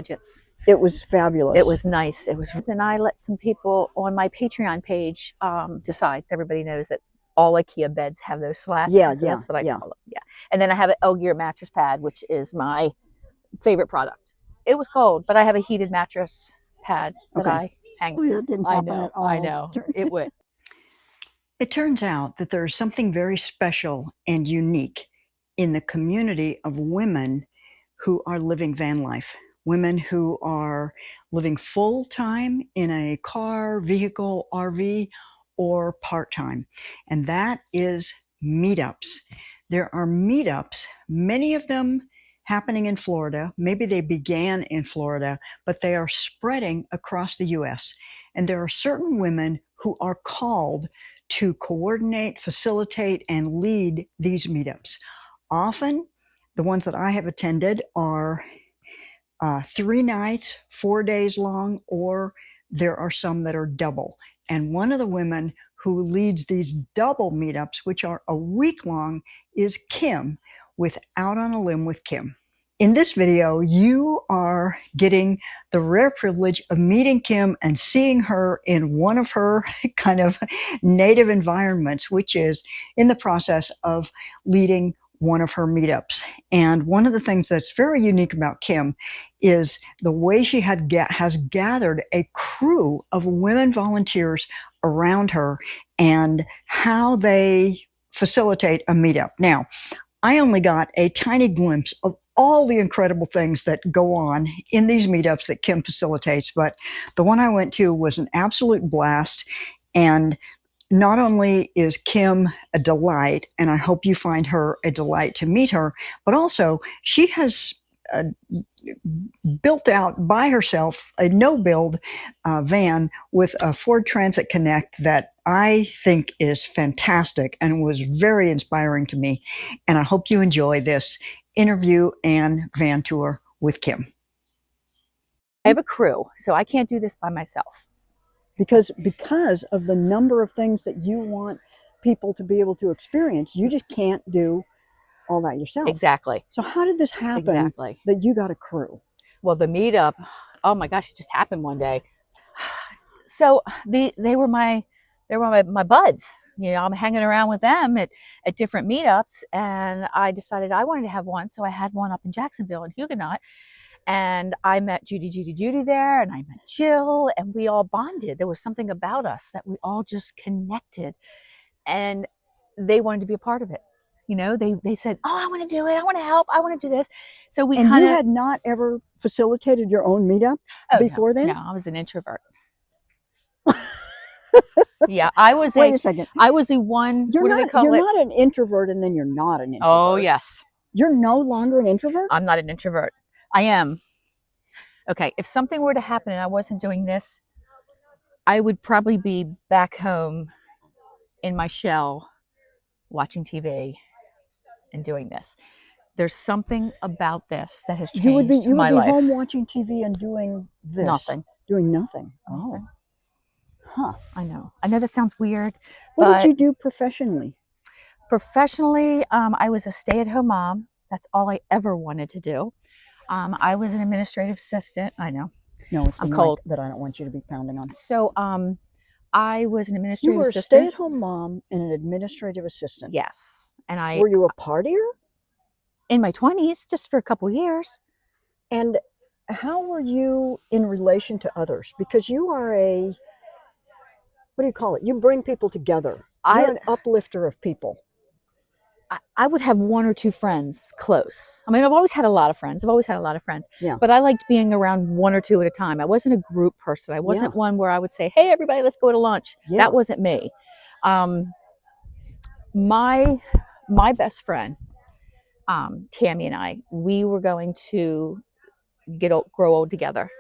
budgets. It was fabulous. It was nice. It was, and I let some people on my Patreon page decide. Everybody knows that all IKEA beds have those slats. Yeah, so yeah, that's what I yeah. call them. Yeah. And then I have an Gear mattress pad, which is my favorite product. It was cold, but I have a heated mattress pad that I hang. Oh, that didn't happen at all. I know. It would. It turns out that there is something very special and unique in the community of women who are living van life. Women who are living full-time in a car, vehicle, RV, or part-time. And that is meetups. There are meetups, many of them happening in Florida. Maybe they began in Florida, but they are spreading across the US. And there are certain women who are called to coordinate, facilitate, and lead these meetups. Often, the ones that I have attended are 3 nights, 4 days long, or there are some that are double. And one of the women who leads these double meetups, which are a week long, is Kim with Out on a Limb with Kim. In this video, you are getting the rare privilege of meeting Kim and seeing her in one of her kind of native environments, which is in the process of leading one of her meetups. And one of the things that's very unique about Kim is the way she has gathered a crew of women volunteers around her and how they facilitate a meetup. Now, I only got a tiny glimpse of all the incredible things that go on in these meetups that Kim facilitates, but the one I went to was an absolute blast. And not only is Kim a delight, and I hope you find her a delight to meet her, but also she has built out by herself a no-build van with a Ford Transit Connect that I think is fantastic and was very inspiring to me. And I hope you enjoy this interview and van tour with Kim. I have a crew, so I can't do this by myself. Because of the number of things that you want people to be able to experience, you just can't do all that yourself. Exactly. So how did this happen? Exactly. That you got a crew? Well, the meetup, oh my gosh, it just happened one day. So they were my buds. You know, I'm hanging around with them at different meetups, and I decided I wanted to have one, so I had one up in Jacksonville in Huguenot. And I met Judy there, and I met Jill, and we all bonded. There was something about us that we all just connected, and they wanted to be a part of it. You know, they said, "Oh, I want to do it. I want to help. I want to do this." So we you had not ever facilitated your own meetup before then? No, I was an introvert. Yeah, I was. Wait a second. I was a one. You're not an introvert, and then you're not an introvert. Oh yes. You're no longer an introvert? I'm not an introvert. I am. Okay, if something were to happen and I wasn't doing this, I would probably be back home in my shell watching TV and doing this. There's something about this that has changed my life. You would be home watching TV and doing this? Nothing. Doing nothing. Oh. Huh. I know that sounds weird. What did you do professionally? Professionally, I was a stay-at-home mom. That's all I ever wanted to do. I was an administrative assistant. I know. No, it's I'm cold that I don't want you to be pounding on. So, I was an administrative assistant. You were a stay-at-home mom and an administrative assistant. Yes, and Were you a partier? In my 20s, just for a couple years. And how were you in relation to others? Because you are what do you call it? You bring people together. You're an uplifter of people. I would have one or two friends close. I mean, I've always had a lot of friends. Yeah. But I liked being around one or two at a time. I wasn't a group person. I wasn't one where I would say, "Hey, everybody, let's go to lunch." Yeah. That wasn't me. My best friend, Tammy, and I, we were going to grow old together.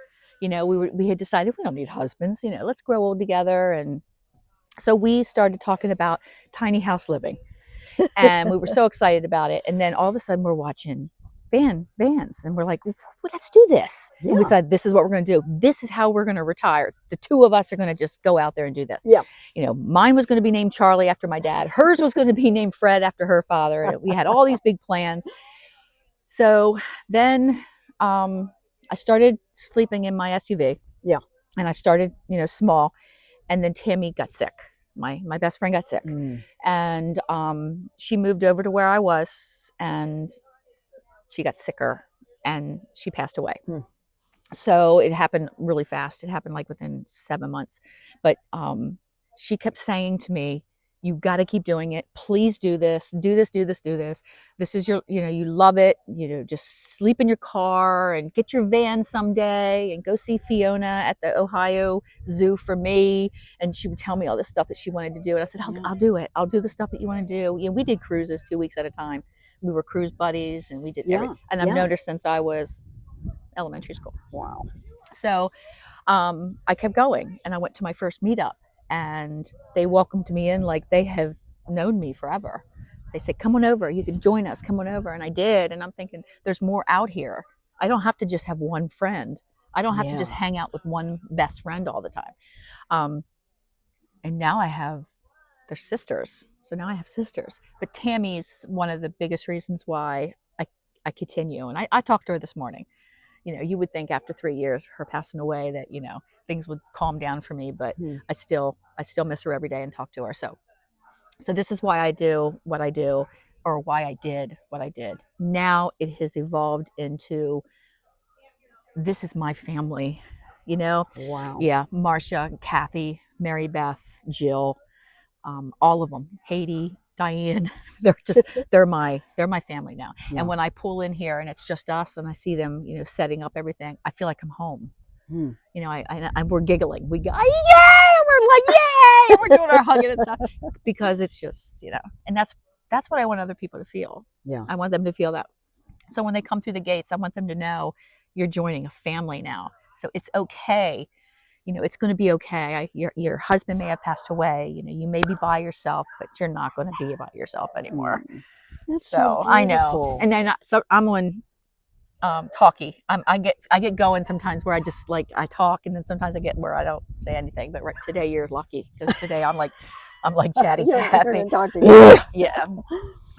You know, we had decided we don't need husbands. You know, let's grow old together. And so we started talking about tiny house living. And we were so excited about it. And then all of a sudden we're watching bands and we're like, well, let's do this. Yeah. And we thought, this is what we're going to do. This is how we're going to retire. The two of us are going to just go out there and do this. Yeah. You know, mine was going to be named Charlie after my dad. Hers was going to be named Fred after her father. And we had all these big plans. So then I I started sleeping in my SUV. Yeah. And I started, small. And then Tammy got sick. My best friend got sick. And she moved over to where I was, and she got sicker, and she passed away. So it happened really fast. It happened like within 7 months. But she kept saying to me, you got to keep doing it. Please do this, do this, do this, do this. This is your, you love it. Just sleep in your car and get your van someday and go see Fiona at the Ohio Zoo for me. And she would tell me all this stuff that she wanted to do. And I said, I'll do it. I'll do the stuff that you want to do. We did cruises 2 weeks at a time. We were cruise buddies, and we did everything. And I've known her since I was elementary school. Wow. So I kept going, and I went to my first meetup, and they welcomed me in like they have known me forever. They said, come on over, you can join us, come on over. And I did. And I'm thinking, there's more out here. I don't have to just have one friend. I don't have to just hang out with one best friend all the time. And now they're sisters. So now I have sisters. But Tammy's one of the biggest reasons why I continue. And I talked to her this morning. You would think after 3 years, her passing away, that, things would calm down for me, but I still miss her every day and talk to her. So this is why I do what I do, or why I did what I did. Now it has evolved into, this is my family, Wow. Yeah. Marcia, Kathy, Mary Beth, Jill, all of them, Haiti, Diane, they're my family now. And when I pull in here and it's just us, and I see them, setting up everything, I feel like I'm home. We're giggling. We go, yay! We're like, yay! We're doing our hugging and stuff, because it's just, and that's what I want other people to feel. Yeah. I want them to feel that. So when they come through the gates, I want them to know you're joining a family now. So it's okay. It's going to be okay. Your husband may have passed away. You may be by yourself, but you're not going to be by yourself anymore. That's so I know. And then I'm on talkie. I get going sometimes where I just I talk, and then sometimes I get where I don't say anything. But today you're lucky, because today I'm like chatty Cathy. Yeah.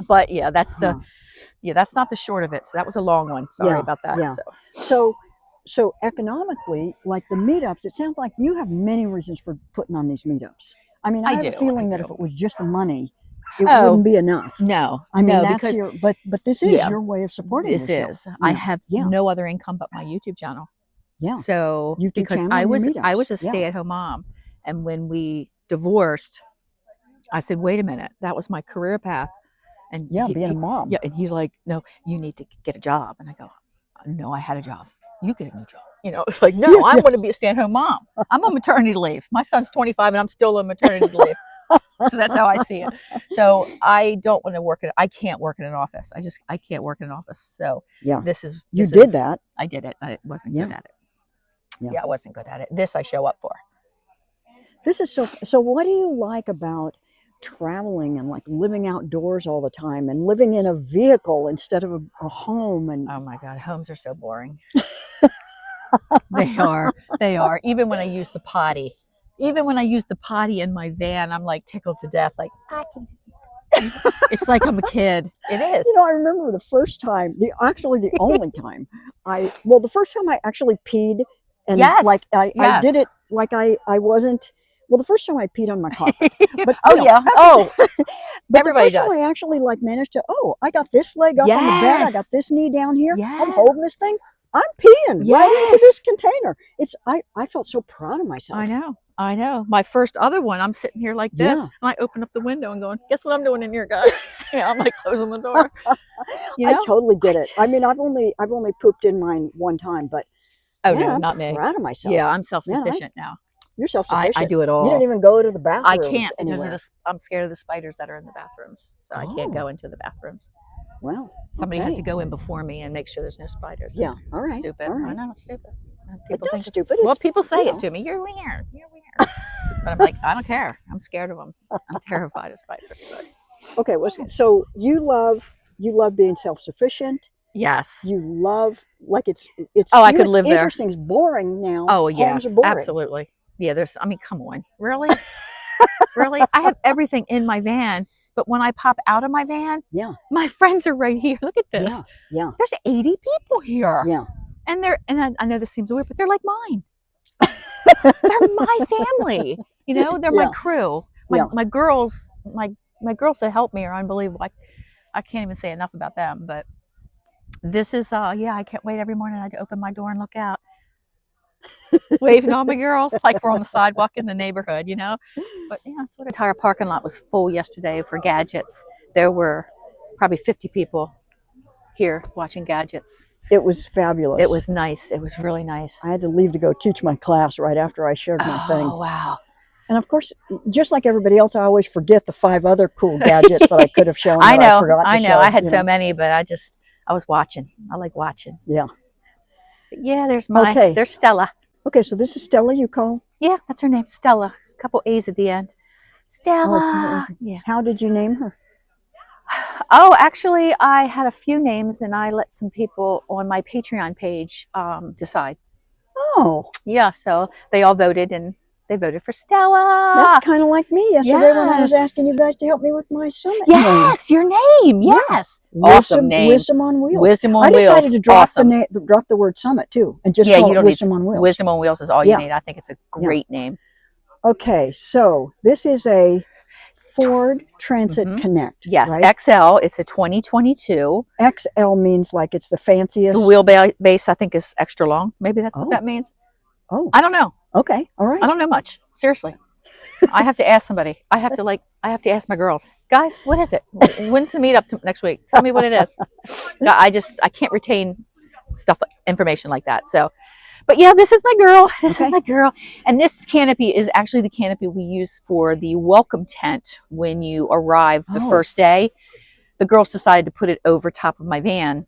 But that's that's not the short of it. So that was a long one. Sorry about that. Yeah. So economically, like the meetups, it sounds like you have many reasons for putting on these meetups. I mean, I have a feeling that if it was just the money, it wouldn't be enough. No, I mean, that's because but this is your way of supporting yourself. This is. I have no other income but my YouTube channel. Yeah. So because I was a stay-at-home mom, and when we divorced, I said, wait a minute, that was my career path. And being a mom. Yeah, and he's like, no, you need to get a job. And I go, no, I had a job. You get a new job. It's like, no, I want to be a stay-at-home mom. I'm on maternity leave. My son's 25 and I'm still on maternity leave. So that's how I see it. So I don't want to work I can't work in an office. I can't work in an office. So this is. You did that. I did it. I wasn't good at it. Yeah, I wasn't good at it. This I show up for. This is so what do you like about traveling and living outdoors all the time and living in a vehicle instead of a home? And oh my God, homes are so boring. They are. Even when I use the potty in my van, I'm like tickled to death. Like, I can do it. It's like I'm a kid. It is. I remember the first time, the only time the first time I actually peed, and I did it like I wasn't. Well, the first time I peed on my carpet. But, but everybody the first time I actually managed to, I got this leg up on the bed, I got this knee down here, I'm holding this thing, I'm peeing right into this container. I felt so proud of myself. I know. My first other one, I'm sitting here like this, and I open up the window and going, guess what I'm doing in here, guys? I'm closing the door. I totally get it. I mean, I've only pooped in mine one time, but no, not me. I'm proud of myself. Yeah, I'm self-sufficient now. You're self-sufficient. I do it all. You don't even go to the bathroom. I can't because I'm scared of the spiders that are in the bathrooms, so I can't go into the bathrooms. Well, somebody has to go in before me and make sure there's no spiders. Yeah, all right. Stupid. All right. I know, it's stupid. People think it's stupid. Well, people say it to me. You're weird. You're weird. But I'm like, I don't care. I'm scared of them. I'm terrified of spiders. But. Okay. So you love being self-sufficient. Yes. You love it's. I could live there. Interesting. It's boring now. Oh yes, homes are boring. Absolutely. Yeah. Come on. Really? Really? I have everything in my van. But when I pop out of my van, my friends are right here. Look at this. Yeah. There's 80 people here. Yeah. And I know this seems weird, but they're like mine. They're my family. You know, they're my crew. My girls, my girls that help me are unbelievable. I can't even say enough about them. But this is I can't wait every morning. I open my door and look out, waving all my girls like we're on the sidewalk in the neighborhood, you know. But yeah, that's what the entire parking lot was full yesterday for gadgets. There were probably 50 people here watching gadgets. It was fabulous. It was nice. It was really nice. I had to leave to go teach my class right after I shared my thing. Oh, wow. And of course, just like everybody else, I always forget the 5 other cool gadgets that I could have shown. I know. I know. I had so many, but I was watching. I like watching. Yeah. But yeah, there's Stella. Okay, so this is Stella you call? Yeah, that's her name, Stella. A couple A's at the end. Stella. Yeah. How did you name her? Oh, actually, I had a few names, and I let some people on my Patreon page decide. Oh. Yeah, so they all voted, and they voted for Stella. That's kind of like me yesterday when I was asking you guys to help me with my summit name. Your name. Yes. Awesome name. Wisdom on Wheels. Wisdom on Wheels. I decided to drop drop the word summit too, and just call it Wisdom on Wheels. Wisdom on Wheels is all you need. I think it's a great name. Okay, so this is a Ford Transit Connect. Yes, right? XL. It's a 2022. XL means like it's the fanciest. The wheelbase, I think, is extra long. Maybe that's what that means. Oh, I don't know. Okay, all right. I don't know much. Seriously, I have to ask somebody. I have to ask my girls. Guys, what is it? When's the meetup next week? Tell me what it is. I can't retain information like that. So. But yeah, this is my girl. This is my girl. And this canopy is actually the canopy we use for the welcome tent when you arrive the first day. The girls decided to put it over top of my van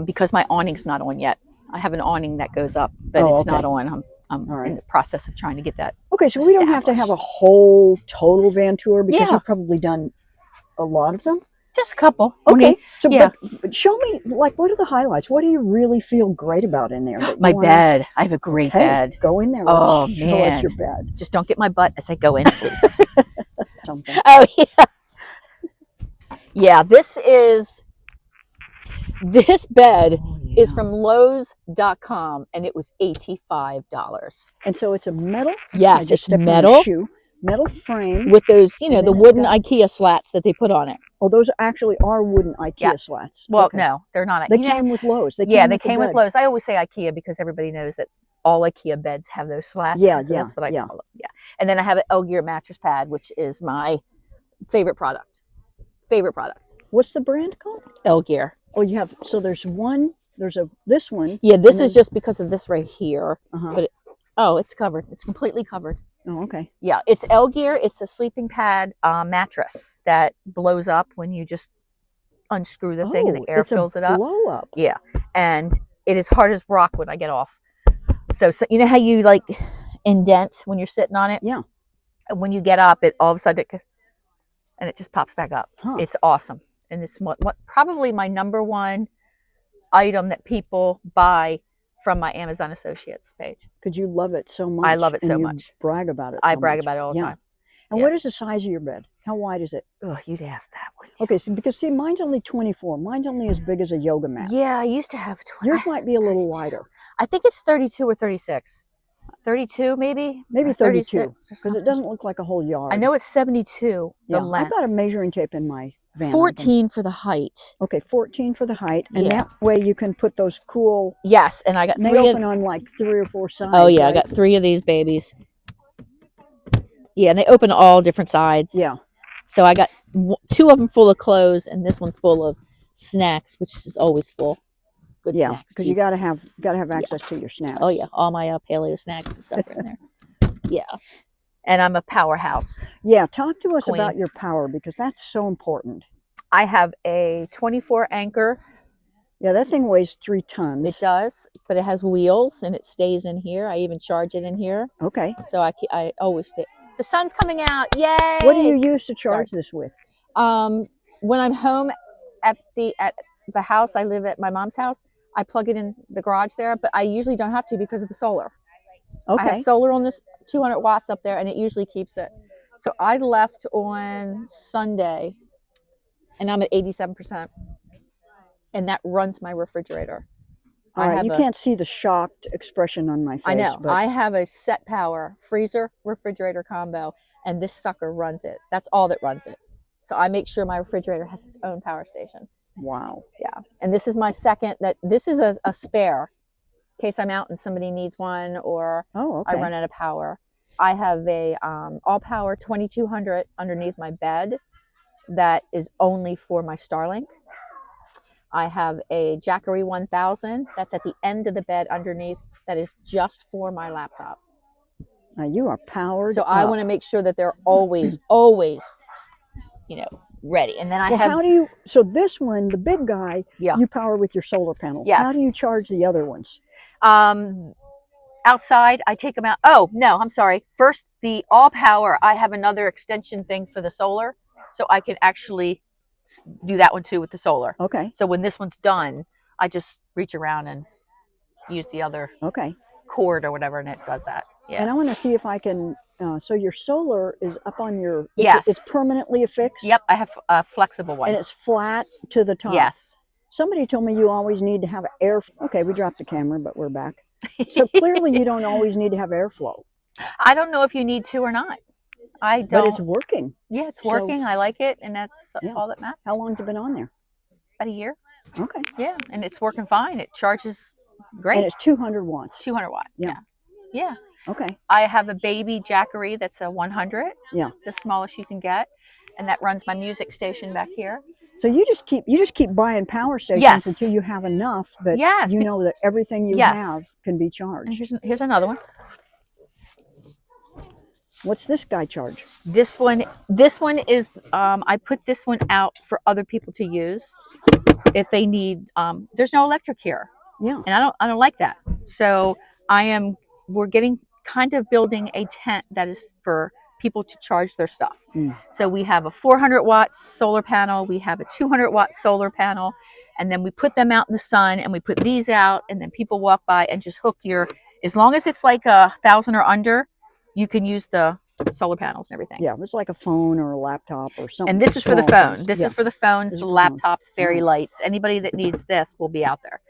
because my awning's not on yet. I have an awning that goes up, but it's not on. I'm in the process of trying to get that. Okay, so we don't have to have a whole total van tour because you've probably done a lot of them. Just a couple. Okay. But show me, like, what are the highlights? What do you really feel great about in there? My bed. I have a great bed. Go in there. Oh, man. Show us your bed. Just don't get my butt as I go in, please. Something. Oh, yeah. Yeah, this bed is from Lowe's.com, and it was $85. And so it's a metal? Yes, it's metal. Metal frame. With those, the wooden IKEA slats that they put on it. Oh, those actually are wooden IKEA slats. Well, no, they're not. They came with Lowe's. They came with Lowe's. I always say IKEA because everybody knows that all IKEA beds have those slats. Yeah, so that's what I call it. Yeah. And then I have an L-Gear mattress pad, which is my favorite product. What's the brand called? L-Gear. Oh, you have, so there's this one. Yeah, this is just because of this right here. But it's covered. It's completely covered. Oh, okay. Yeah, it's L-Gear. It's a sleeping pad mattress that blows up when you just unscrew the thing and the air fills it up. Blow up. Yeah, and it is hard as rock when I get off. So you know how you like indent when you're sitting on it? Yeah. And when you get up, it all of a sudden it just pops back up. It's awesome, and it's what probably my number one item that people buy from my Amazon Associates page. Because you love it so much. I love it so much. Brag about it. I brag about it all the time. And what is the size of your bed? How wide is it? Oh, you'd ask that one. Okay, so because mine's only 24. Mine's only as big as a yoga mat. Yeah, I used to have 20. Yours might be a little wider. I think it's 32 or 36. 32 maybe? Maybe 32. Because it doesn't look like a whole yard. I know it's 72, the length. I've got a measuring tape in my van. 14 for the height. Okay, 14 for the height. And that way you can put those cool... Yes, and I got they open on like 3 or 4 sides. Oh, yeah, I got 3 of these babies. Yeah, and they open all different sides. Yeah. So I got 2 of them full of clothes, and this one's full of snacks, which is always full. Good snacks. Because you gotta have access to your snacks. Oh yeah, all my paleo snacks and stuff are in there. Yeah, and I'm a powerhouse. Yeah, talk to us about your power because that's so important. I have a 24 Anchor. Yeah, that thing weighs 3 tons. It does, but it has wheels and it stays in here. I even charge it in here. Okay. So I always stay. The sun's coming out! Yay! What do you use to charge this with? When I'm home at the house, I live at my mom's house. I plug it in the garage there, but I usually don't have to because of the solar. Okay. I have solar on this 200 watts up there, and it usually keeps it. So I left on Sunday, and I'm at 87%, and that runs my refrigerator. All right, you can't see the shocked expression on my face. I know. But I have a set power freezer refrigerator combo, and this sucker runs it. That's all that runs it. So I make sure my refrigerator has its own power station. Wow. Yeah. And this is my second. This is a spare in case I'm out and somebody needs one, or I run out of power. I have a all power 2200 underneath my bed that is only for my Starlink. I have a Jackery 1000 that's at the end of the bed underneath that is just for my laptop. Now you are powered So I want to make sure that they're always, always, ready. And then I have. How do you? So this one, the big guy, you power with your solar panels. Yes. How do you charge the other ones? Outside, I take them out. Oh no, I'm sorry. First, the all power. I have another extension thing for the solar, so I can actually do that one too with the solar. Okay. So when this one's done, I just reach around and use the other cord or whatever, and it does that. Yeah. And I want to see if I can. So your solar is up on your. Yes. It's permanently affixed. Yep, I have a flexible one. And it's flat to the top. Yes. Somebody told me you always need to have air. Okay, we dropped the camera, but we're back. So clearly, you don't always need to have airflow. I don't know if you need to or not. I don't. But it's working. Yeah, it's working. So, I like it, and that's all that matters. How long's it been on there? About a year. Okay. Yeah, and it's working fine. It charges great. And it's 200 watts. 200 watt. Yeah. Yeah. Okay. I have a baby Jackery that's a 100. Yeah. The smallest you can get, and that runs my music station back here. So you just keep buying power stations until you have enough that you know that everything you have can be charged. And here's another one. What's this guy charge? This one is I put this one out for other people to use if they need. There's no electric here. Yeah. And I don't like that. So we're kind of building a tent that is for people to charge their stuff. So we have a 400 watt solar panel, we have a 200 watt solar panel, and then we put them out in the sun, and we put these out, and then people walk by and just hook as long as it's like 1,000 or under, you can use the solar panels and everything. Yeah, it's like a phone or a laptop or something. And this is for the phone. This is for the phones, the laptops, fairy lights. Anybody that needs this will be out there.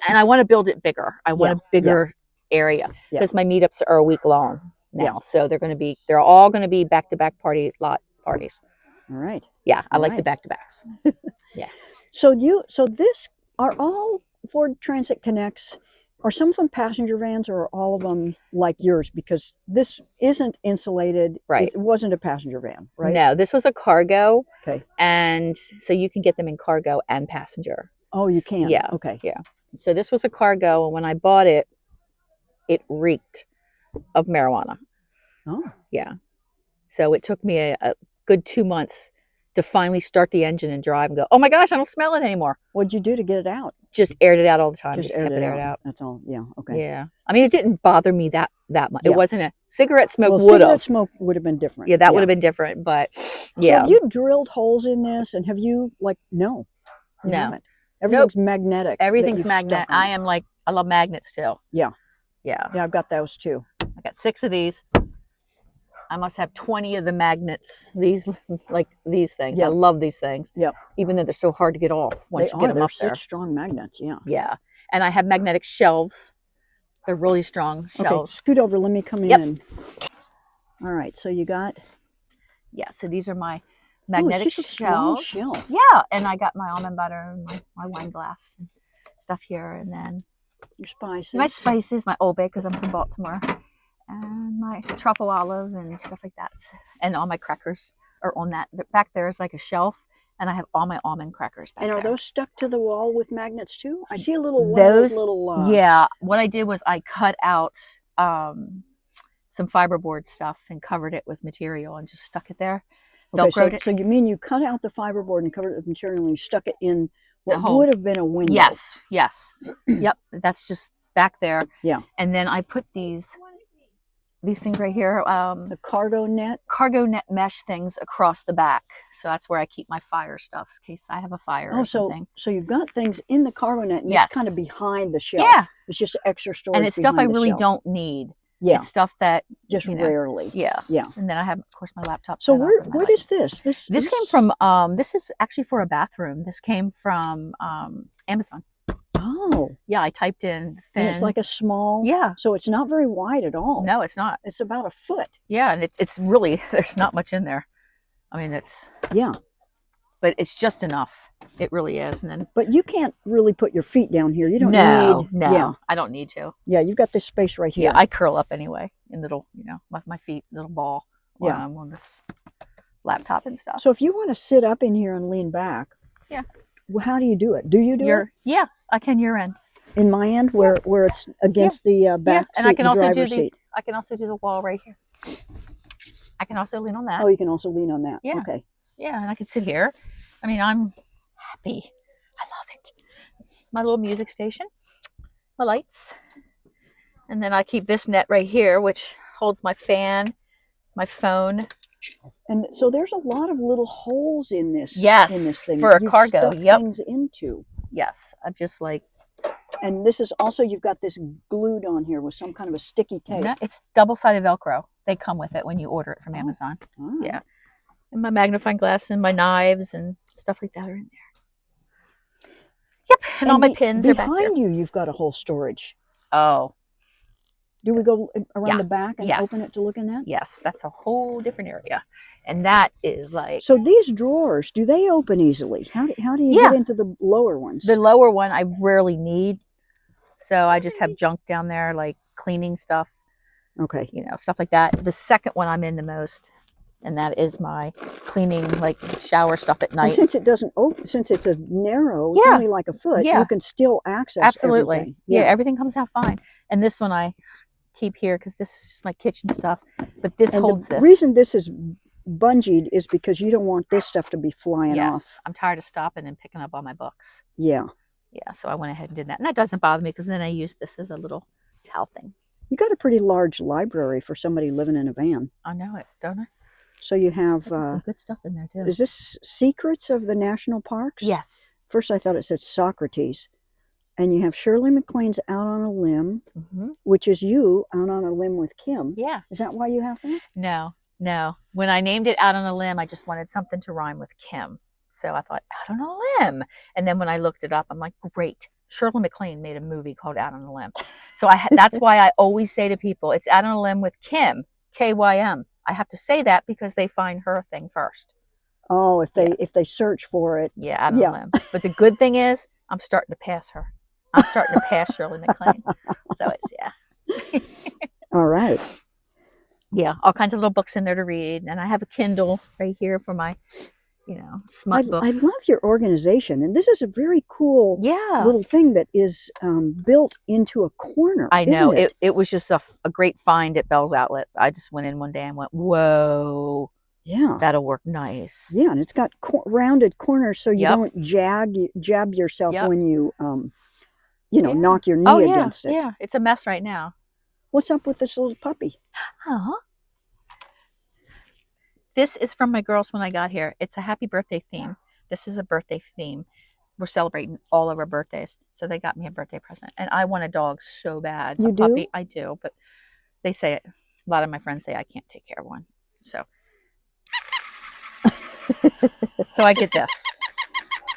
And I want to build it bigger. I want a bigger area because my meetups are a week long now. So they're all going to be back-to-back lot parties. All right. Yeah, I like the back-to-backs. Yeah. So this are all Ford Transit Connects. Are some of them passenger vans, or are all of them like yours? Because this isn't insulated. Right. It wasn't a passenger van, right? No, this was a cargo. Okay. And so you can get them in cargo and passenger. Oh, you can? Yeah. Okay. Yeah. So this was a cargo, and when I bought it, it reeked of marijuana. Oh. Yeah. So it took me a good 2 months to finally start the engine and drive and go, oh my gosh, I don't smell it anymore. What'd you do to get it out? Just aired it out all the time. Just kept aired it out. That's all. Yeah. Okay. Yeah. I mean, it didn't bother me that much. Yeah. It wasn't a cigarette smoke. Cigarette smoke would have been different. Yeah, that would have been different. But yeah. So have you drilled holes in this, and have you no? No. Everything's magnetic. Everything's magnetic. I love magnets too. Yeah. Yeah. Yeah, I've got those too. I got 6 of these. I must have 20 of the magnets. These things. I love these things. Yeah. Even though they're so hard to get off once you get them up there. They're such strong magnets. Yeah. Yeah. And I have magnetic shelves. They're really strong shelves. Okay, scoot over. Let me come in. All right. So you got. Yeah. So these are my magnetic shelves. Shelf. Yeah. And I got my almond butter and my wine glass and stuff here. And then your spices. My spices, my Old Bay, because I'm from Baltimore. And my truffle olive and stuff like that. And all my crackers are on that. Back there is like a shelf, and I have all my almond crackers back there. And are those stuck to the wall with magnets too? I see a little yeah. What I did was I cut out some fiberboard stuff and covered it with material and just stuck it there. Okay, so you mean you cut out the fiberboard and covered it with material and you stuck it in what would have been a window? Yes. Yep. That's just back there. Yeah. And then I put these things right here, the cargo net mesh things across the back. So that's where I keep my fire stuff in case I have a fire or something. So you've got things in the cargo net, and it's kind of behind the shelf. Yeah. It's just extra storage. And it's stuff I really don't need. Yeah. It's stuff that just rarely. Yeah. Yeah. And then I have, of course, my laptop. So where is this? This came from this is actually for a bathroom. This came from Amazon. Oh. Oh. Yeah, I typed in thin. And it's like a small. Yeah. So it's not very wide at all. No, it's not. It's about a foot. Yeah, and it's really, there's not much in there. I mean, yeah. But it's just enough. It really is. And then. But you can't really put your feet down here. You don't need. No, yeah. I don't need to. Yeah, you've got this space right here. Yeah, I curl up anyway in little, my feet, little ball. Yeah. I'm on this laptop and stuff. So if you want to sit up in here and lean back. Yeah. Well, how do you do it? Do you do it? Yeah, I can your end. In my end, where it's against the back and seat, I can also driver's seat. I can also do the wall right here. I can also lean on that. Oh, you can also lean on that. Yeah. Okay. Yeah, and I can sit here. I mean, I'm happy. I love it. It's my little music station. My lights. And then I keep this net right here, which holds my fan, my phone. And so there's a lot of little holes in this. Yes, in this thing for a cargo. Yep. Things into. Yes, I'm just like. And this is also, you've got this glued on here with some kind of a sticky tape. No, it's double-sided Velcro. They come with it when you order it from Amazon. Oh. Yeah. And my magnifying glass and my knives and stuff like that are in there. Yep, and all my pins are back there. Behind you, you've got a whole storage. Oh. Do we go around the back and open it to look in that? Yes, that's a whole different area. And that is like... So these drawers, do they open easily? How do you get into the lower ones? The lower one I rarely need. So I just have junk down there, like cleaning stuff. Okay. Stuff like that. The second one I'm in the most. And that is my cleaning, like shower stuff at night. And since it doesn't open, since it's a narrow, it's only like a foot, you can still access everything. Yeah, everything comes out fine. And this one I keep here because this is just my kitchen stuff. But this holds this. The reason this is bungeed is because you don't want this stuff to be flying off. I'm tired of stopping and picking up all my books. Yeah. Yeah, so I went ahead and did that. And that doesn't bother me because then I use this as a little towel thing. You got a pretty large library for somebody living in a van. I know it, don't I? So you have some good stuff in there too. Is this Secrets of the National Parks? Yes. First I thought it said Socrates. And you have Shirley MacLaine's Out on a Limb, which is you out on a limb with Kim. Yeah. Is that why you have that? No. When I named it Out on a Limb, I just wanted something to rhyme with Kim. So I thought, Out on a Limb. And then when I looked it up, I'm like, great. Shirley MacLaine made a movie called Out on a Limb. So that's why I always say to people, it's Out on a Limb with Kim, K-Y-M. I have to say that because they find her thing first. Oh, if they search for it. Yeah, Out on a Limb. But the good thing is, I'm starting to pass her. I'm starting to pass Shirley MacLaine. So it's, All right. Yeah, all kinds of little books in there to read. And I have a Kindle right here for my, smut books. I love your organization. And this is a very cool little thing that is built into a corner. I know. Isn't it? It was just a great find at Bell's Outlet. I just went in one day and went, whoa. Yeah. That'll work nice. Yeah, and it's got rounded corners so you don't jab yourself when you, knock your knee against it. Yeah, it's a mess right now. What's up with this little puppy? This is from my girls when I got here. It's a happy birthday theme. This is a birthday theme. We're celebrating all of our birthdays. So they got me a birthday present. And I want a dog so bad. You a do? Puppy. I do. But they say, a lot of my friends say I can't take care of one. So I get this.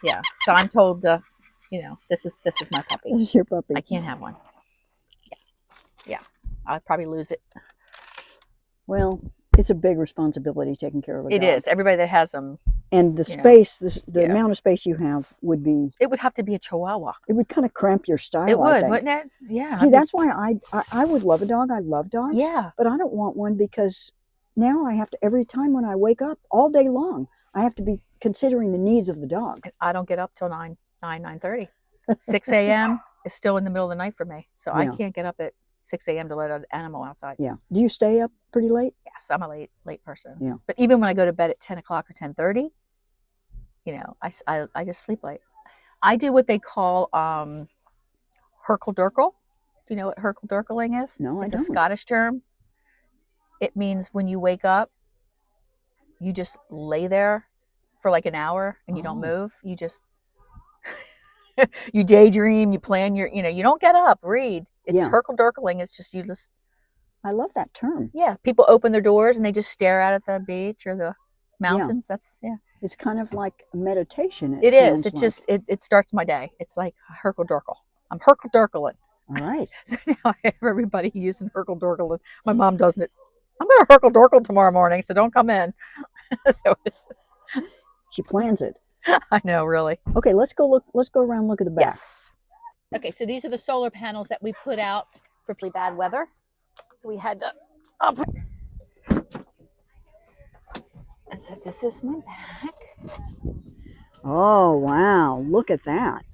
Yeah. So I'm told, this is my puppy. This is your puppy. I can't have one. Yeah. I'll probably lose it. Well, it's a big responsibility taking care of a dog. It is. Everybody that has them. And the space, the amount of space you have would be... It would have to be a Chihuahua. It would kind of cramp your style, It would, I think. wouldn't it? Yeah. See, that's why I would love a dog. I love dogs. Yeah. But I don't want one because now I have to, every time when I wake up, all day long, I have to be considering the needs of the dog. I don't get up till 9:30. 6 a.m. is still in the middle of the night for me. So I can't get up at 6 a.m. to let an animal outside. Yeah. Do you stay up pretty late? Yes, I'm a late person. Yeah. But even when I go to bed at 10 o'clock or 10:30, I just sleep late. I do what they call herkle-durkle. Do you know what herkle-durkling is? No, I don't. It's a Scottish term. It means when you wake up, you just lay there for like an hour and you don't move. You just you daydream, you plan you don't get up, read. It's herkle-durkling. It's just I love that term. Yeah, people open their doors and they just stare out at the beach or the mountains. It's kind of like meditation. It is. It just it starts my day. It's like herkle-durkle. I'm Herkle-Durkling. All right. So now I have everybody using Herkle-Durkle. My mom doesn't it. I'm going to Herkle-Durkle tomorrow morning, so don't come in. So she plans it. I know, really. Okay, let's go look. Let's go around and look at the back. Yes. Okay, so these are the solar panels that we put out for pretty bad weather. So we had to up. And so this is my back. Oh wow! Look at that.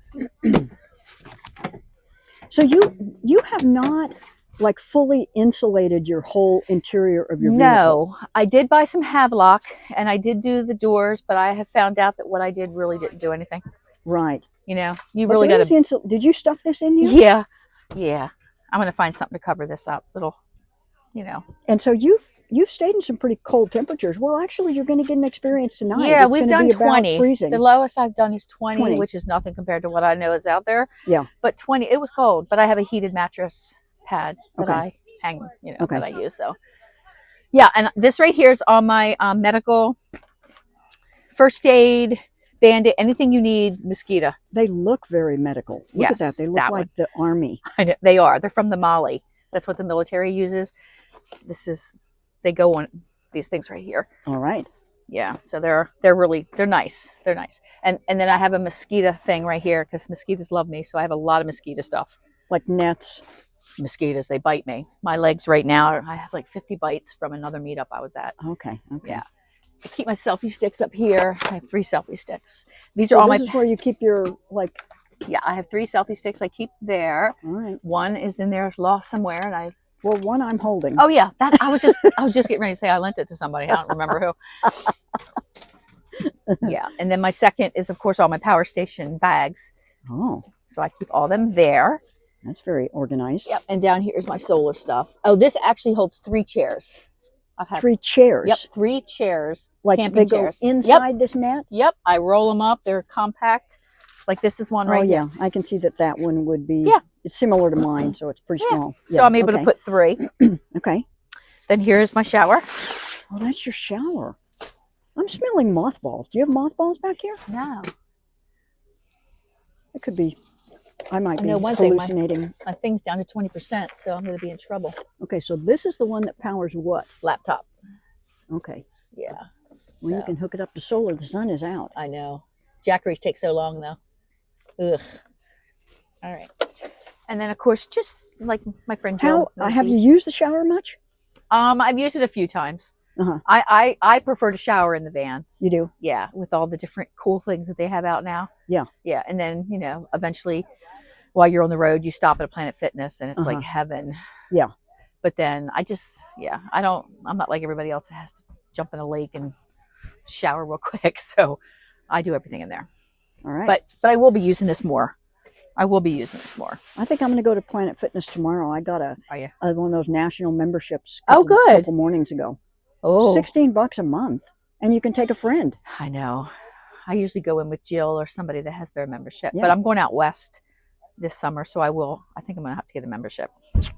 So you have not like fully insulated your whole interior of your vehicle. No, I did buy some Havelock and I did do the doors, but I have found out that what I did really didn't do anything. Right. You know, you really got to. Did you stuff this in here? Yeah, yeah. I'm going to find something to cover this up. Little, you know. And so you've stayed in some pretty cold temperatures. Well, actually, you're going to get an experience tonight. Yeah, it's we've done 20. Freezing. The lowest I've done is 20, which is nothing compared to what I know is out there. Yeah. But 20, it was cold. But I have a heated mattress pad that I hang, you know, that I use. So, yeah, and this right here is all my medical, first aid, Band-Aid, anything you need, mosquito. They look very medical. Look at that. They look like the army. I know, they are. They're from the Mali. That's what the military uses. They go on these things right here. All right. Yeah. So they're nice. They're nice. And then I have a mosquito thing right here because mosquitoes love me. So I have a lot of mosquito stuff. Like nets. Mosquitoes, they bite me. My legs right now, I have like 50 bites from another meetup I was at. Okay. Yeah. I keep my selfie sticks up here. I have 3 selfie sticks. These are all my. This is where you keep your like. Yeah, I have 3 selfie sticks. I keep there. All right. One is in there, lost somewhere, and I. Well, one I'm holding. Oh yeah, that I was just getting ready to say I lent it to somebody. I don't remember who. Yeah, and then my second is of course all my power station bags. Oh. So I keep all them there. That's very organized. Yep, and down here is my solar stuff. Oh, this actually holds 3 chairs. I've had 3 chairs. Yep, 3 chairs. Like camping they go chairs inside this mat. Yep, I roll them up. They're compact. Like this is one right here. I can see that one would be. Yeah. It's similar to mine, so it's pretty small. So I'm able to put 3. Okay. Then here is my shower. Oh, that's your shower. I'm smelling mothballs. Do you have mothballs back here? No. It could be. I might be hallucinating. My thing's down to 20%, so I'm going to be in trouble. Okay, so this is the one that powers what? Laptop. Okay. Yeah. Well, you can hook it up to solar. The sun is out. I know. Jackeries take so long, though. Ugh. All right. And then, of course, just like my friend Joe. Have you used the shower much? I've used it a few times. I prefer to shower in the van. You do? Yeah, with all the different cool things that they have out now. Yeah. Yeah, and then, you know, eventually while you're on the road, you stop at a Planet Fitness and it's like heaven. Yeah. But then I'm not like everybody else that has to jump in a lake and shower real quick. So I do everything in there. All right. But I will be using this more. I think I'm going to go to Planet Fitness tomorrow. I got one of those national memberships. A couple mornings ago. Oh, $16 a month, and you can take a friend. I know. I usually go in with Jill or somebody that has their membership, but I'm going out west this summer, so I think I'm going to have to get a membership.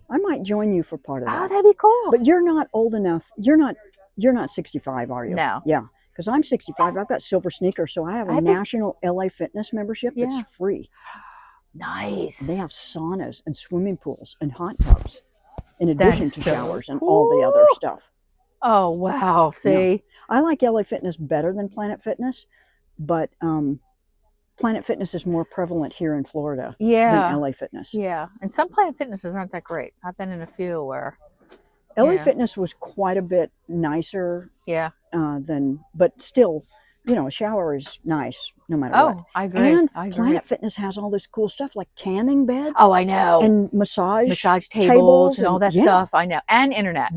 I might join you for part of that. Oh, that'd be cool. But you're not old enough. You're not 65, are you? No. Yeah, because I'm 65. I've got silver sneakers, so I have a national LA Fitness membership that's free. Nice. They have saunas and swimming pools and hot tubs, in addition to showers and all the other stuff. Oh, wow. See? Yeah. I like LA Fitness better than Planet Fitness, but Planet Fitness is more prevalent here in Florida than LA Fitness. Yeah. And some Planet Fitnesses aren't that great. I've been in a few where LA Fitness was quite a bit nicer. Yeah. But still, you know, a shower is nice no matter what. I agree. And Planet Fitness has all this cool stuff like tanning beds. Oh, I know. And massage tables and all that stuff. I know. And internet.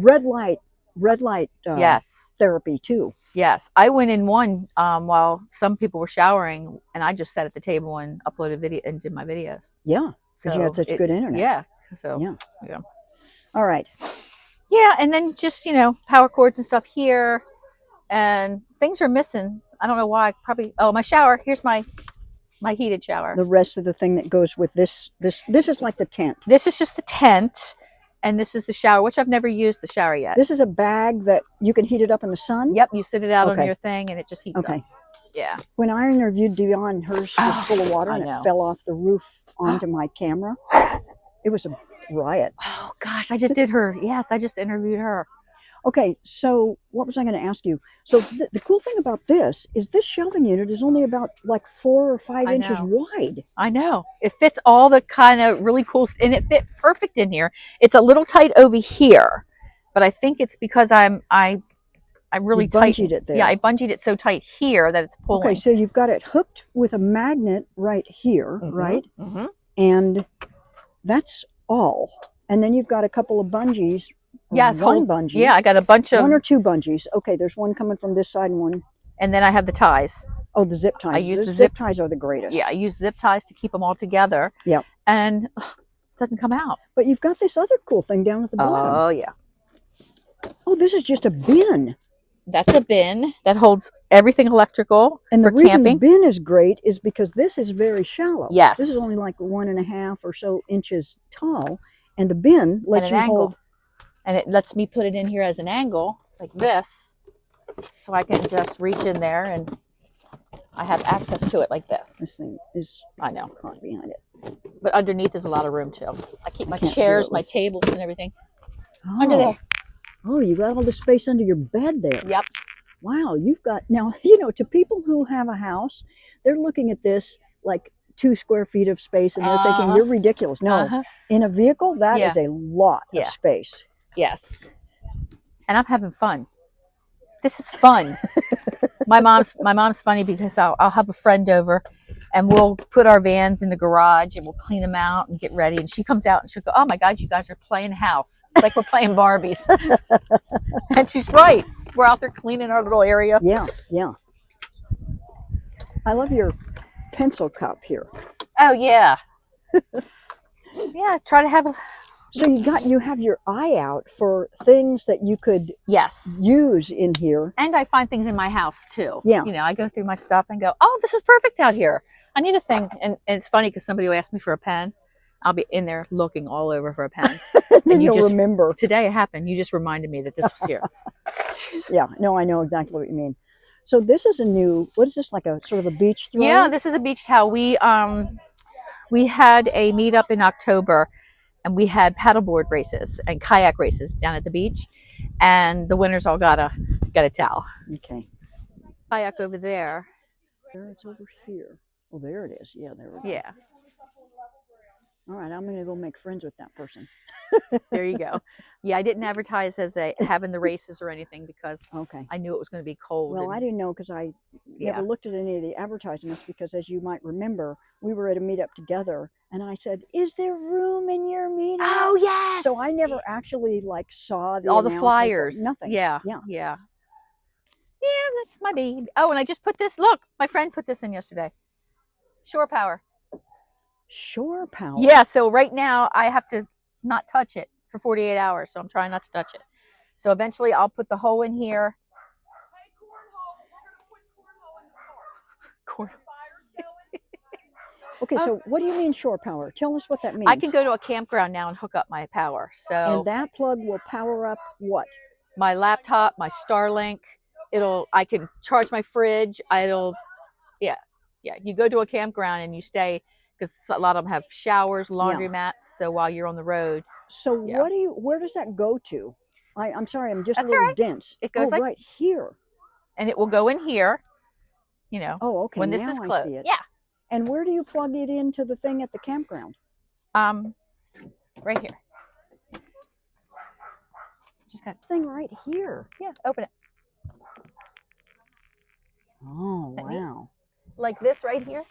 Red light therapy too. Yes. I went in one while some people were showering, and I just sat at the table and uploaded video and did my videos. Yeah, because you had such good internet. Yeah. So yeah. All right. Yeah, and then just, you know, power cords and stuff here, and things are missing. I don't know why. Probably. Oh, my shower. Here's my heated shower. The rest of the thing that goes with this is like the tent. This is just the tent. And this is the shower, which I've never used the shower yet. This is a bag that you can heat it up in the sun? Yep, you sit it out on your thing and it just heats up. Yeah. When I interviewed Dion, hers was full of water and it fell off the roof onto my camera. It was a riot. Oh gosh, I just did her. Yes, I just interviewed her. Okay, so what was I going to ask you? So the cool thing about this is this shelving unit is only about like 4 or 5 inches wide. I know. It fits all the kind of really cool, and it fit perfect in here. It's a little tight over here, but I think it's because I really bungeed it there. Yeah, I bungeed it so tight here that it's pulling. Okay, so you've got it hooked with a magnet right here, right? And that's all. And then you've got a couple of bungees. Yes, one bungee. Yeah, I got a bunch of 1 or 2 bungees. Okay, there's one coming from this side and one. And then I have the ties. Oh, the zip ties. I use the zip ties are the greatest. Yeah, I use zip ties to keep them all together. Yeah. And it doesn't come out. But you've got this other cool thing down at the bottom. Oh yeah. Oh, this is just a bin. That's a bin that holds everything electrical and for the reason camping. The bin is great is because this is very shallow. Yes. This is only like 1.5 or so inches tall, and the bin lets you hold. And it lets me put it in here as an angle, like this, so I can just reach in there and I have access to it like this. This thing is, I know, caught behind it. But underneath is a lot of room too. I keep my chairs, my tables, and everything under there. Oh, you got all the space under your bed there. Yep. Wow, you've got, now, you know, to people who have a house, they're looking at this like 2 square feet of space and they're thinking, you're ridiculous. No, in a vehicle, that is a lot of space. Yes. And I'm having fun. This is fun. my mom's funny because I'll have a friend over and we'll put our vans in the garage and we'll clean them out and get ready. And she comes out and she'll go, oh my God, you guys are playing house. It's like we're playing Barbies. And she's right. We're out there cleaning our little area. Yeah, yeah. I love your pencil cup here. Oh yeah. Yeah, try to have a... So you have your eye out for things that you could use in here. And I find things in my house too. Yeah. You know, I go through my stuff and go, oh, this is perfect out here. I need a thing. And it's funny because somebody will ask me for a pen. I'll be in there looking all over for a pen. And you'll remember. Today it happened. You just reminded me that this was here. Yeah, no, I know exactly what you mean. So this is a new, what is this, like a sort of a beach throw? Yeah, this is a beach towel. We had a meetup in October. And we had paddleboard races and kayak races down at the beach, and the winners all got a towel. Okay. Kayak over there. It's over here. Oh, there it is. Yeah, there we go. Yeah. All right, I'm gonna go make friends with that person. There you go. Yeah, I didn't advertise as having the races or anything because I knew it was going to be cold. Well, I didn't know because I never looked at any of the advertisements because, as you might remember, we were at a meetup together, and I said, "Is there room in your meetup?" Oh yes. So I never actually saw all the flyers. Nothing. Yeah. Yeah, that's my baby. Oh, and I just put this. Look, my friend put this in yesterday. Shore power. Shore power. Yeah. So right now I have to not touch it for 48 hours. So I'm trying not to touch it. So eventually I'll put the hole in here. Okay, so what do you mean shore power? Tell us what that means. I can go to a campground now and hook up my power. So and that plug will power up what? My laptop, my Starlink. I can charge my fridge. Yeah. You go to a campground and you stay because a lot of them have showers, laundromats. So while you're on the road. So where does that go to? I'm sorry, I'm just a little dense. It goes right here. And it will go in here, you know. Oh, okay. When this is closed. I see it. Yeah. And where do you plug it into the thing at the campground? Right here. Just got this thing right here. Yeah, open it. Oh, wow. Like this right here.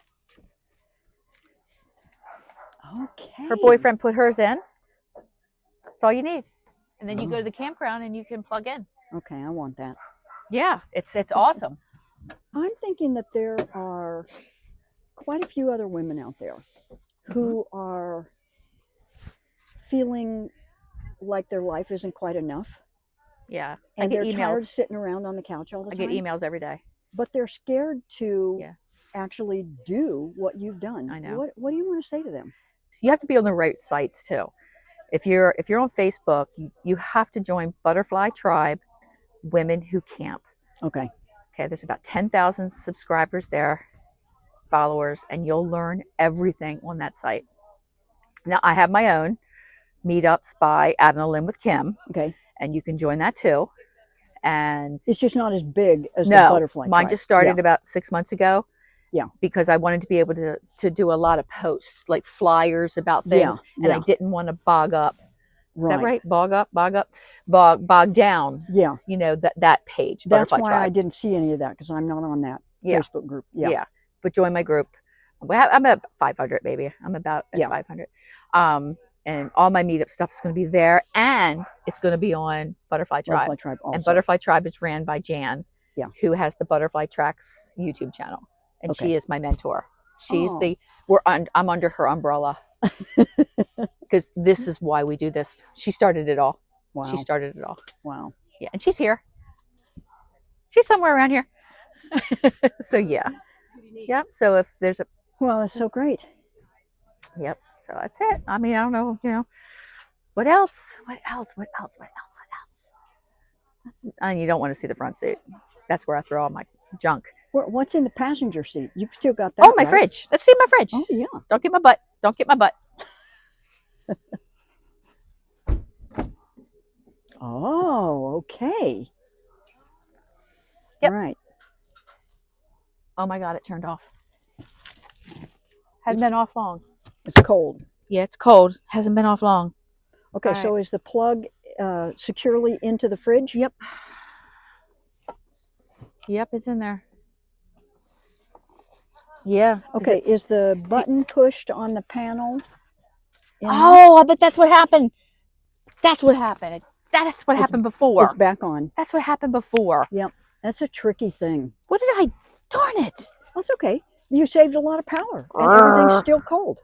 Okay. Her boyfriend put hers in. That's all you need. And then you go to the campground and you can plug in. Okay, I want that. Yeah, it's awesome. I'm thinking that there are quite a few other women out there who are feeling like their life isn't quite enough. Yeah. And they're tired of sitting around on the couch all the time. I get emails every day. But they're scared to actually do what you've done. I know. What do you want to say to them? You have to be on the right sites too. If you're on Facebook, you have to join Butterfly Tribe Women Who Camp. Okay. Okay, there's about 10,000 subscribers there, followers, and you'll learn everything on that site. Now, I have my own Meetups by Adrenaline with Kim. Okay. And you can join that too. And it's just not as big as the butterfly mine tribe. Just started about 6 months ago. Yeah. Because I wanted to be able to do a lot of posts, like flyers about things. And I didn't want to bog up. Is that right? Bog down. Yeah. You know, that page. That's why I didn't see any of that, because I'm not on that Facebook group. Yeah. But join my group. I'm at 500, baby. I'm about at 500. And all my Meetup stuff is going to be there, and it's going to be on Butterfly Tribe. Butterfly Tribe also. And Butterfly Tribe is ran by Jan, who has the Butterfly Tracks YouTube channel, and she is my mentor. She's I'm under her umbrella because this is why we do this. She started it all. Wow. She started it all. Wow. Yeah, and she's here. She's somewhere around here. So yeah. So if there's a that's so great. Yep. So that's it. I mean, I don't know, what else? And you don't want to see the front seat. That's where I throw all my junk. What's in the passenger seat? You've still got that. Oh, my fridge. Let's see my fridge. Oh, yeah. Don't get my butt. Don't get my butt. Oh, okay. Yep. All right. Oh my God, it turned off. Hasn't been off long. It's cold. Yeah, it's cold. Hasn't been off long. Okay, so is the plug securely into the fridge? Yep. Yep, it's in there. Yeah. Okay, is the button pushed on the panel? Oh, I bet that's what happened. That's what happened. That's what happened before. It's back on. That's what happened before. Yep. That's a tricky thing. What did I... Darn it. That's okay. You saved a lot of power, and everything's still cold.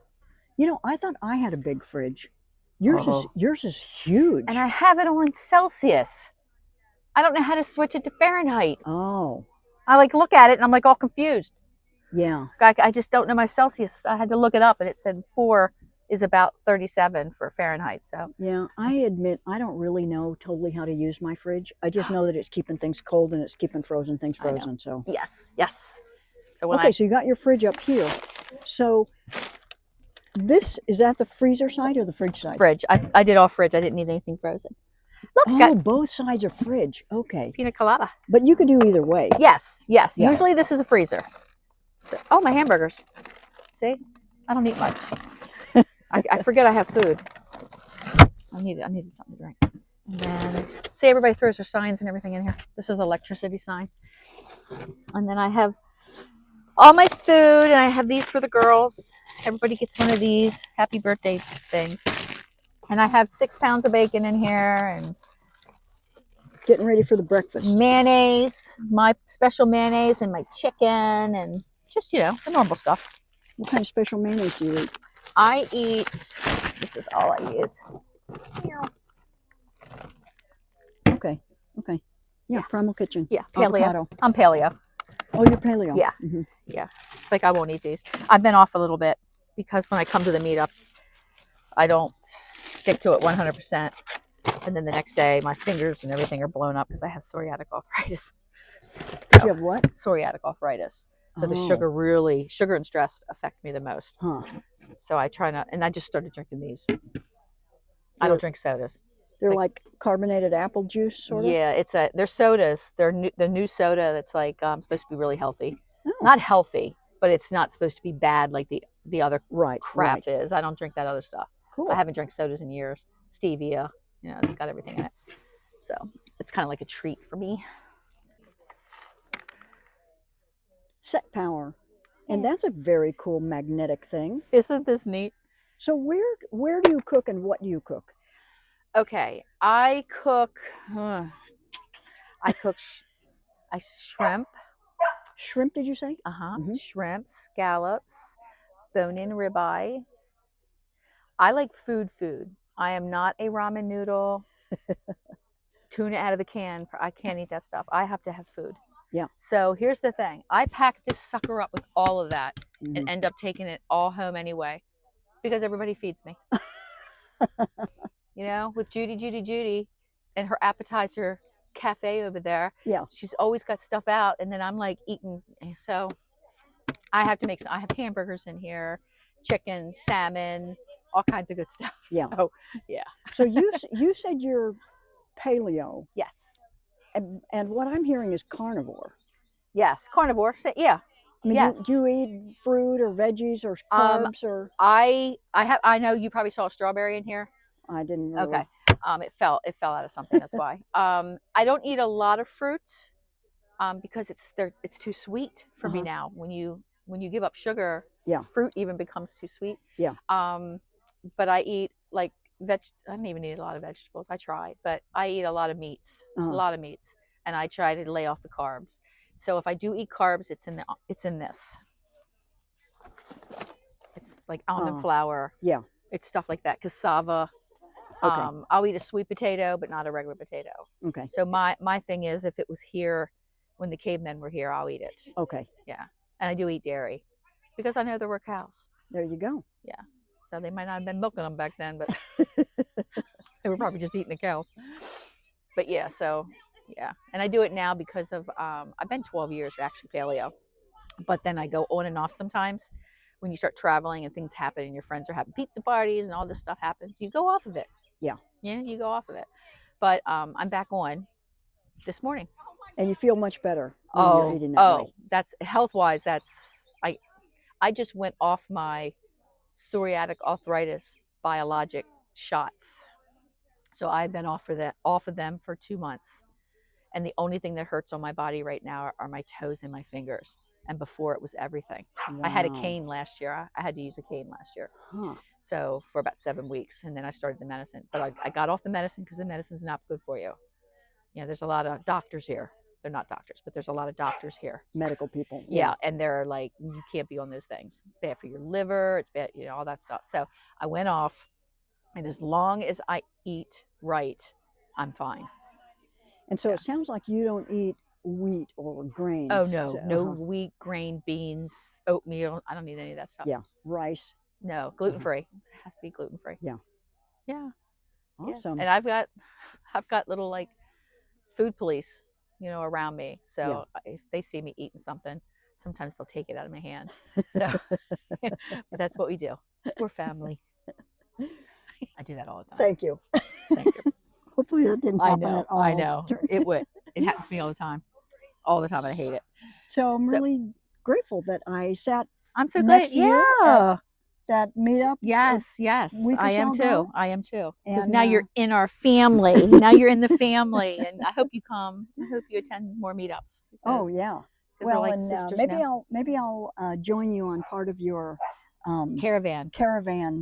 I thought I had a big fridge. Yours is huge. And I have it on Celsius. I don't know how to switch it to Fahrenheit. Oh. I look at it and I'm all confused. Yeah. I just don't know my Celsius. I had to look it up, and it said 4 is about 37 for Fahrenheit. So yeah, I admit I don't really know totally how to use my fridge. I just know that it's keeping things cold and it's keeping frozen things frozen. So yes. So so you got your fridge up here. So is that the freezer side or the fridge side? Fridge. I did all fridge. I didn't need anything frozen. Look, both sides are fridge. Okay. Pina colada. But you could do either way. Yes. Yeah. Usually this is a freezer. Oh, my hamburgers. See, I don't eat much. I forget I have food. I needed something to drink. And then, see, everybody throws their signs and everything in here. This is electricity sign. And then I have all my food, and I have these for the girls. Everybody gets one of these happy birthday things. And I have 6 pounds of bacon in here, and getting ready for the breakfast. Mayonnaise, my special mayonnaise, and my chicken, and just, the normal stuff. What kind of special mayonnaise do you eat? I eat, this is all I use. Okay. Yeah, Primal Kitchen. Yeah, paleo. Avocado. I'm paleo. Oh, you're paleo. Yeah. Mm-hmm. Yeah. I won't eat these. I've been off a little bit because when I come to the meetups, I don't stick to it 100%. And then the next day, my fingers and everything are blown up because I have psoriatic arthritis. So, you have what? Psoriatic arthritis. So the sugar and stress affect me the most. Huh. So I try not, and I just started drinking these. I don't drink sodas. They're like carbonated apple juice, sort of? Yeah, they're sodas. They're the new soda that's supposed to be really healthy. Oh. Not healthy, but it's not supposed to be bad like the other crap is. I don't drink that other stuff. Cool. I haven't drank sodas in years. Stevia, it's got everything in it. So it's kind of like a treat for me. Set power. And that's a very cool magnetic thing. Isn't this neat? So where do you cook and what do you cook? Okay, I cook shrimp. Shrimp, did you say? Mm-hmm. Shrimp, scallops, bone-in ribeye. I like food. I am not a ramen noodle, tuna out of the can. I can't eat that stuff. I have to have food. Yeah. So here's the thing. I pack this sucker up with all of that and end up taking it all home anyway because everybody feeds me. With Judy and her appetizer cafe over there. Yeah. She's always got stuff out, and then I'm like eating. So I have to make some. I have hamburgers in here, chicken, salmon, all kinds of good stuff. Yeah. So, yeah. So you said you're paleo. Yes. And what I'm hearing is carnivore. Yes, carnivore. So, yeah. I mean, yes. do you eat fruit or veggies or carbs or? I know you probably saw a strawberry in here. I didn't really. Okay. It fell out of something. That's why. I don't eat a lot of fruits because it's too sweet for me now. When you give up sugar, yeah, fruit even becomes too sweet. Yeah. But I eat like I don't even eat a lot of vegetables. I try, but I eat a lot of meats, and I try to lay off the carbs. So if I do eat carbs, it's in this. It's like almond flour. Yeah. It's stuff like that. Cassava. Okay. I'll eat a sweet potato, but not a regular potato. Okay. So my thing is, if it was here when the cavemen were here, I'll eat it. Okay. Yeah. And I do eat dairy because I know there were cows. There you go. Yeah. So they might not have been milking them back then, but they were probably just eating the cows. But yeah, so yeah. And I do it now because of, I've been 12 years actually paleo, but then I go on and off sometimes. When you start traveling and things happen and your friends are having pizza parties and all this stuff happens, you go off of it. Yeah. Yeah, you go off of it. But I'm back on this morning. And you feel much better when you're eating that way. That's health-wise, I just went off my psoriatic arthritis biologic shots. So I've been off of them for 2 months. And the only thing that hurts on my body right now are my toes and my fingers. And before it was everything. Wow. I had a cane last year. I had to use a cane last year. So for about 7 weeks. And then I started the medicine. But I got off the medicine because the medicine's not good for you. Yeah, there's a lot of doctors here. They're not doctors, but there's a lot of doctors here. Medical people. Yeah, and they're like, you can't be on those things. It's bad for your liver. It's bad, all that stuff. So I went off. And as long as I eat right, I'm fine. And so it sounds like you don't eat wheat or grains. Oh, no. No wheat, grain, beans, oatmeal. I don't eat any of that stuff. Yeah. Rice. No. Gluten-free. It has to be gluten-free. Yeah. Yeah. Awesome. Yeah. And I've got little like food police, around me. So if they see me eating something, sometimes they'll take it out of my hand. So, but that's what we do. We're family. I do that all the time. Thank you. Thank you. Hopefully that didn't happen at all. I know. It would. It happens to me all the time. All the time. I hate it. So I'm really grateful that I sat. I'm so glad. Yeah. That meetup. Yes. I am too. I am too. Because now you're in our family. Now you're in the family, and I hope you come. I hope you attend more meetups. Oh yeah. Well, like and maybe I'll join you on part of your caravan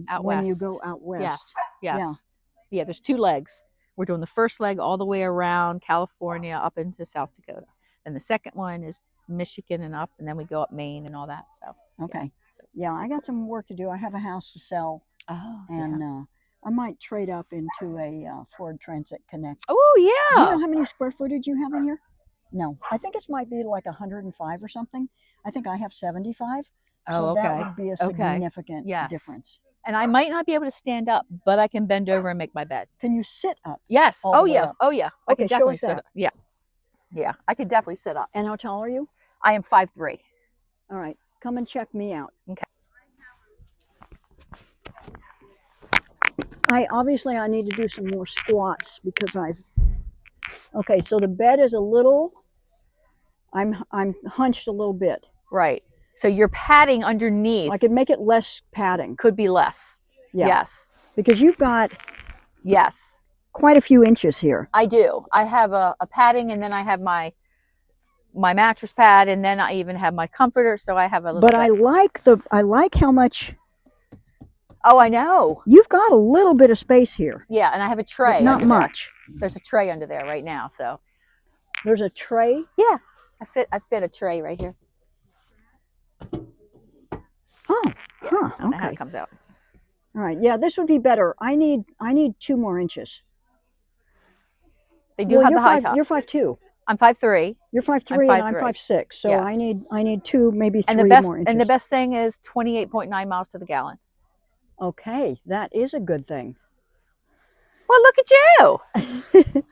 out when west. You go out west. Yes. Yeah. There's 2 legs. We're doing the first leg all the way around California up into South Dakota. And the second one is Michigan and up, and then we go up Maine and all that. So okay. Yeah, I got some work to do. I have a house to sell. And I might trade up into a Ford Transit Connect. Oh yeah. Do you know how many square footage you have in here? No, I think it might be like 105 or something. I think I have 75. So that would be a significant difference. And I might not be able to stand up, but I can bend over and make my bed. Can you sit up? Yes. Oh yeah. Up? Oh yeah. I can definitely sit up. Yeah. Yeah. I can definitely sit up. And how tall are you? I am 5'3". All right. Come and check me out. Okay. I need to do some more squats because okay, so the bed is I'm hunched a little bit. Right. So you're padding underneath. I could make it less padding. Could be less. Yeah. Yes. Because you've got quite a few inches here. I do. I have a padding, and then I have my mattress pad, and then I even have my comforter. So I have a little. But I like how much. Oh, I know. You've got a little bit of space here. Yeah, and I have a tray. But not much. There's a tray under there right now. So there's a tray. Yeah, I fit a tray right here. Oh, yeah, huh. I don't know how it comes out. All right. Yeah, this would be better. I need 2 more inches. They do have the high tops. You're 5'2". I'm 5'3". You're 5'3", and I'm 5'6". So I need 2, maybe 3 more inches. And the best thing is 28.9 miles to the gallon. Okay, that is a good thing. Well, look at you.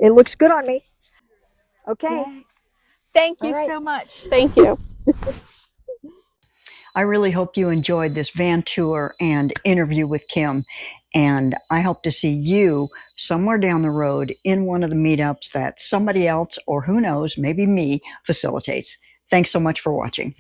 It looks good on me. Okay. Yes. Thank you right. so much. Thank you. I really hope you enjoyed this van tour and interview with Kim. And I hope to see you somewhere down the road in one of the meetups that somebody else, or who knows, maybe me, facilitates. Thanks so much for watching.